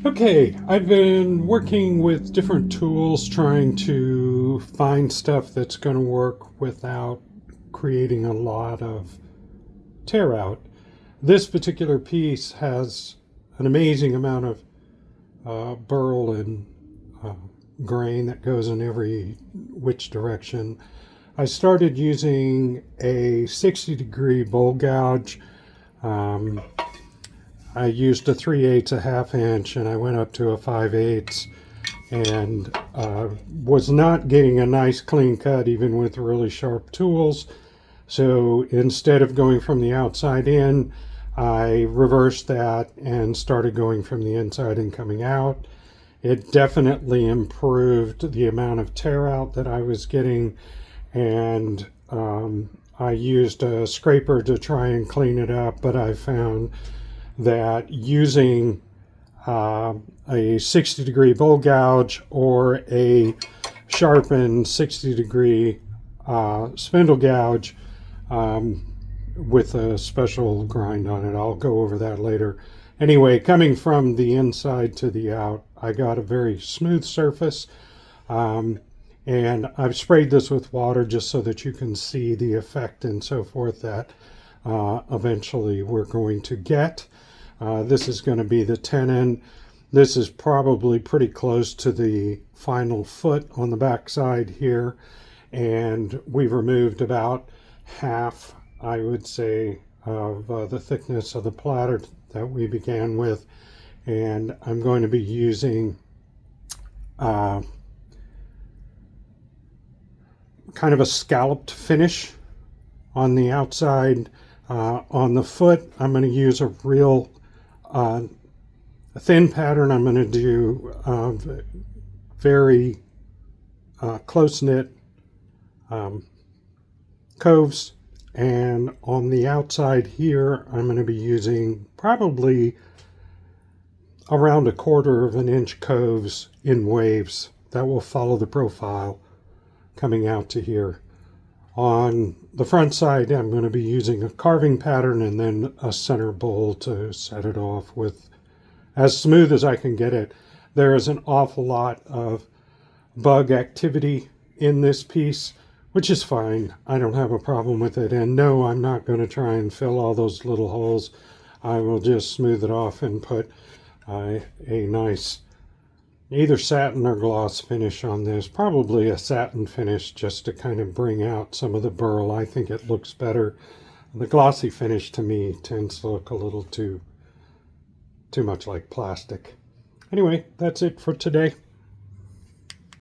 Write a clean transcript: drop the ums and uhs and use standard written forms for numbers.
Okay, I've been working with different tools trying to find stuff that's going to work without creating a lot of tear out. This particular piece has an amazing amount of burl and uh, grain that goes in every which direction. I started using a 60-degree bowl gouge. Um, I used a 3/8, a half inch, and I went up to a 5/8, and was not getting a nice clean cut even with really sharp tools. So instead of going from the outside in, I reversed that and started going from the inside and coming out. It definitely improved the amount of tear out that I was getting, and I used a scraper to try and clean it up, but I found that using uh, a 60-degree bowl gouge or a sharpened 60-degree spindle gouge with a special grind on it. I'll go over that later. Anyway, coming from the inside to the out, I got a very smooth surface. Um, and I've sprayed this with water just so that you can see the effect and so forth that eventually we're going to get. This is going to be the tenon. This is probably pretty close to the final foot on the back side here. And we've removed about half, I would say, of the thickness of the platter that we began with. And I'm going to be using kind of a scalloped finish on the outside. On the foot, I'm going to use a real thin pattern. I'm going to do very close-knit coves. And on the outside here, I'm going to be using probably around 1/4 of an inch coves in waves that will follow the profile coming out to here. On the front side, I'm going to be using a carving pattern and then a center bowl to set it off with as smooth as I can get it. There is an awful lot of bug activity in this piece, which is fine. I don't have a problem with it. And no, I'm not going to try and fill all those little holes. I will just smooth it off and put a nice either satin or gloss finish on this. Probably a satin finish just to kind of bring out some of the burl. I think it looks better. The glossy finish to me tends to look a little too much like plastic. Anyway, that's it for today.